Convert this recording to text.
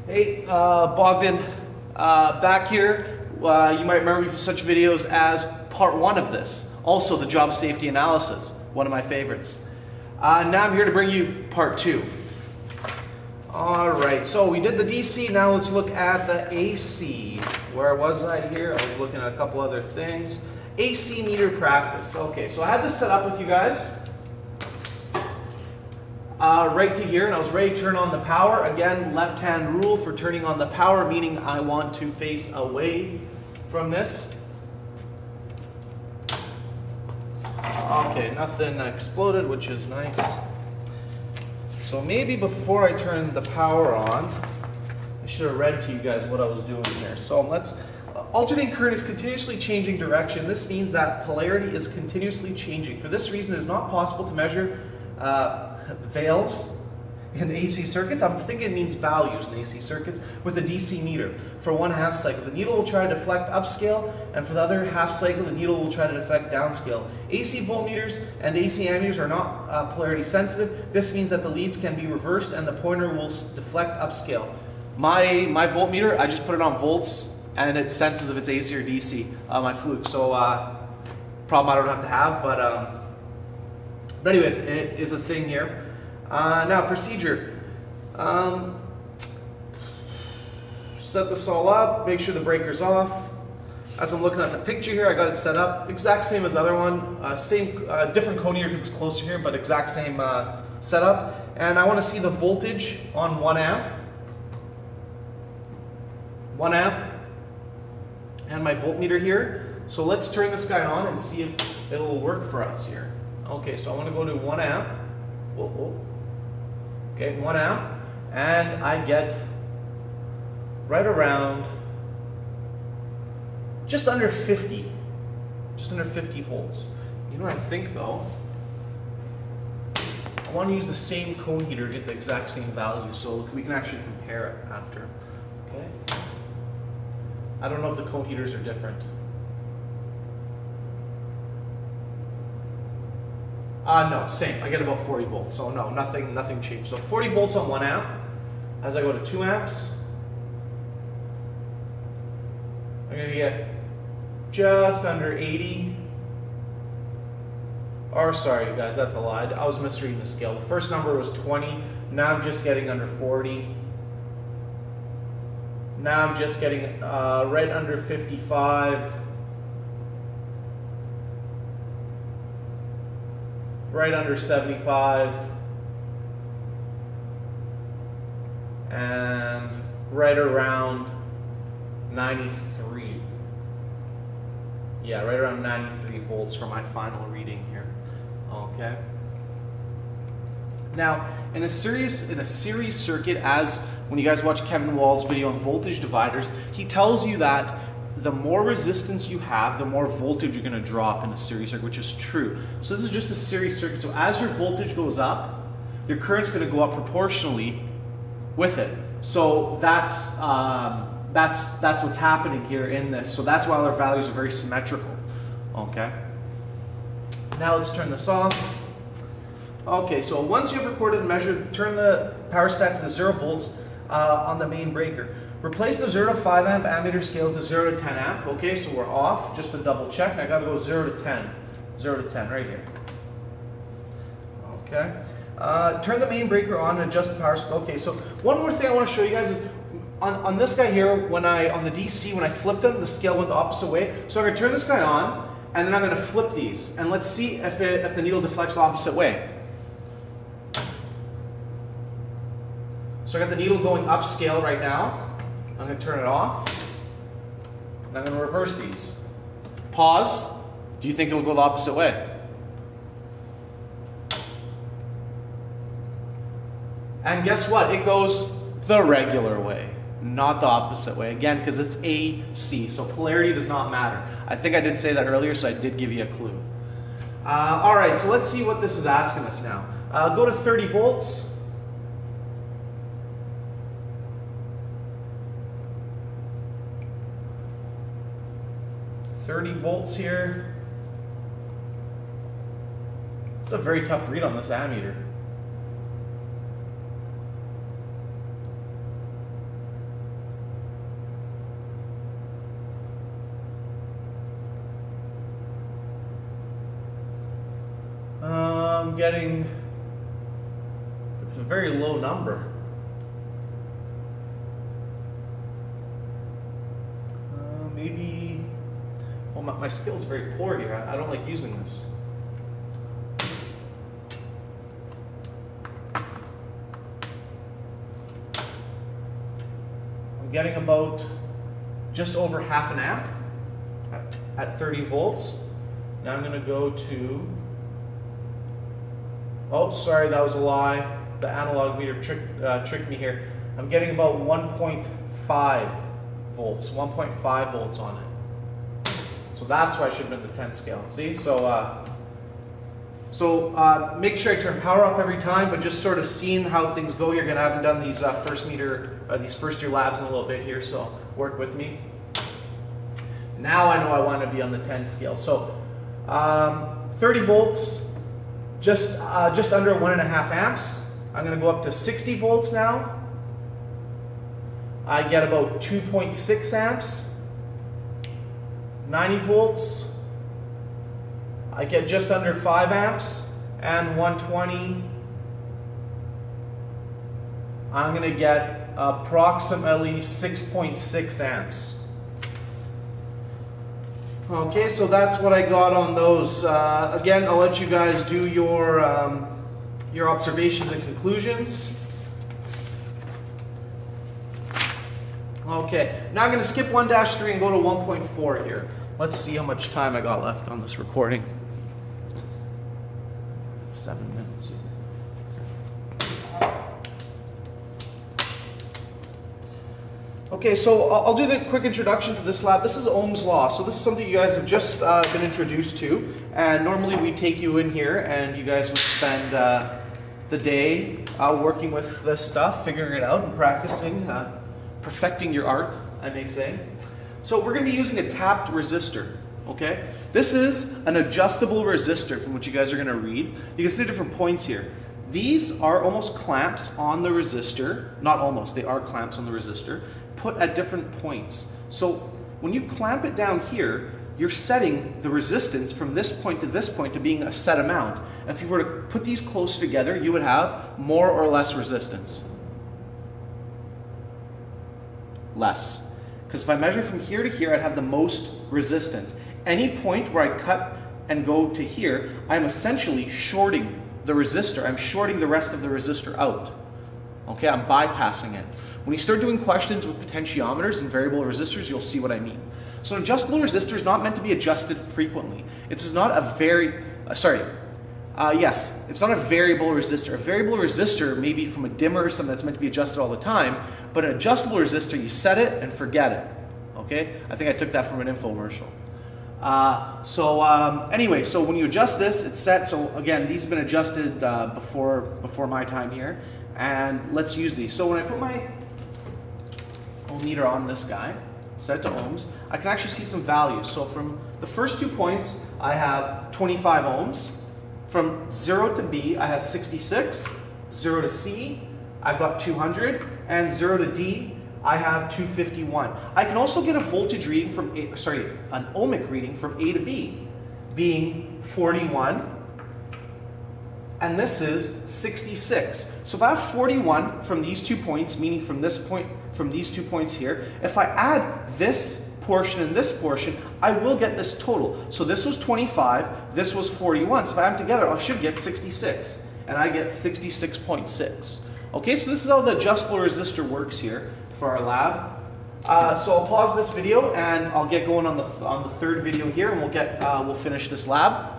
Hey, Bogdan, back here. You might remember me from such videos as part one of this. Also, the job safety analysis, one of my favorites. Now I'm here to bring you part two. All right, so we did the DC. Now let's look at the AC. Where was I here? I was looking at a couple other things. AC meter practice. Okay, so I had this set up with you guys. Right to here, and I was ready to turn on the power. Again, left-hand rule for turning on the power, meaning I want to face away from this. Okay, nothing exploded, which is nice. So maybe before I turn the power on, I should have read to you guys what I was doing here. So let's, alternating current is continuously changing direction. This means that polarity is continuously changing. For this reason, it is not possible to measure veils in AC circuits. I'm thinking it means values in AC circuits with a DC meter. For one half cycle, the needle will try to deflect upscale, and for the other half cycle, the needle will try to deflect downscale. AC voltmeters and AC ammeters are not polarity sensitive. This means that the leads can be reversed and the pointer will deflect upscale. My voltmeter, I just put it on volts and it senses if it's AC or DC, my fluke. So problem I don't have to have, but anyways, it is a thing here. Now, procedure. Set this all up, make sure the breaker's off. As I'm looking at the picture here, I got it set up. Exact same as the other one. Different cone here because it's closer here, but exact same setup. And I want to see the voltage on 1 amp. 1 amp. And my voltmeter here. So let's turn this guy on and see if it'll work for us here. Okay, so I want to go to 1 amp. Whoa, whoa. Okay, 1 amp, and I get right around just under 50 volts. You know what I think though? I want to use the same cone heater to get the exact same value, so we can actually compare it after. Okay. I don't know if the cone heaters are different. No, same. I get about 40 volts, so no, nothing changed. So 40 volts on 1 amp. As I go to 2 amps, I'm going to get just under 80. Or sorry, guys, that's a lie. I was misreading the scale. The first number was 20. Now I'm just getting under 40. Now I'm just getting right under 55. Right under 75, and right around 93. Yeah, right around 93 volts for my final reading here. Okay. Now, in a series circuit, as when you guys watch Kevin Wall's video on voltage dividers, he tells you that the more resistance you have, the more voltage you're going to drop in a series circuit, which is true. So this is just a series circuit. So as your voltage goes up, your current's going to go up proportionally with it. So that's what's happening here in this. So that's why our values are very symmetrical. Okay. Now let's turn this off. Okay, so once you've recorded and measured, turn the power stack to the 0 volts on the main breaker. Replace the 0 to 5 amp ammeter scale with the 0 to 10 amp. Okay, so we're off, just to double check. I gotta go 0 to 10. 0 to 10 right here. Okay. Turn the main breaker on and adjust the power scale. Okay, so one more thing I want to show you guys is on this guy here, on the DC, when I flipped him, the scale went the opposite way. So I'm gonna turn this guy on, and then I'm gonna flip these, and let's see if the needle deflects the opposite way. So I got the needle going upscale right now. I'm going to turn it off, and I'm going to reverse these. Pause. Do you think it'll go the opposite way? And guess what? It goes the regular way, not the opposite way. Again, because it's AC, so polarity does not matter. I think I did say that earlier, so I did give you a clue. All right, so let's see what this is asking us now. Go to 30 volts. 30 volts here. It's a very tough read on this ammeter. I'm getting, it's a very low number. Maybe, well, my skill is very poor here. I don't like using this. I'm getting about just over half an amp at 30 volts. Now I'm going to go to, oh, sorry, that was a lie. The analog meter tricked me here. I'm getting about 1.5 volts, 1.5 volts on it. So that's why I should have been the 10 scale. See, so make sure I turn power off every time, but just sort of seeing how things go here. Again, I haven't done these these first year labs in a little bit here, so work with me. Now I know I want to be on the 10 scale. So 30 volts, just under 1.5 amps. I'm going to go up to 60 volts now. I get about 2.6 amps. 90 volts, I get just under 5 amps. And 120, I'm going to get approximately 6.6 amps. Okay, so that's what I got on those. Again, I'll let you guys do your observations and conclusions. Okay, now I'm going to skip 1-3 and go to 1.4 here. Let's see how much time I got left on this recording. 7 minutes. Okay, so I'll do the quick introduction to this lab. This is Ohm's law. So this is something you guys have just been introduced to. And normally we take you in here and you guys would spend the day working with this stuff, figuring it out and practicing, perfecting your art, I may say. So we're going to be using a tapped resistor, okay? This is an adjustable resistor from what you guys are going to read. You can see different points here. These are almost clamps on the resistor, not almost, they are clamps on the resistor, put at different points. So when you clamp it down here, you're setting the resistance from this point to being a set amount. If you were to put these closer together, you would have more or less resistance. Less. Because if I measure from here to here, I'd have the most resistance. Any point where I cut and go to here, I'm essentially shorting the resistor. I'm shorting the rest of the resistor out. Okay, I'm bypassing it. When you start doing questions with potentiometers and variable resistors, you'll see what I mean. So an adjustable resistor is not meant to be adjusted frequently. It's not a it's not a variable resistor. A variable resistor may be from a dimmer or something that's meant to be adjusted all the time, but an adjustable resistor, you set it and forget it. Okay? I think I took that from an infomercial. Anyway, so when you adjust this, it's set. So again, these have been adjusted before my time here, and let's use these. So when I put my ohm meter on this guy, set to ohms, I can actually see some values. So from the first 2 points, I have 25 ohms. From 0 to B, I have 66. 0 to C, I've got 200. And 0 to D, I have 251. I can also get a voltage reading from an ohmic reading from A to B, being 41. And this is 66. So if I have 41 from these 2 points, meaning from this point, from these 2 points here, if I add this portion and this portion, I will get this total. So this was 25, this was 41. So if I add them together, I should get 66. And I get 66.6. Okay, so this is how the adjustable resistor works here for our lab. So I'll pause this video and I'll get going on the third video here, and we'll finish this lab.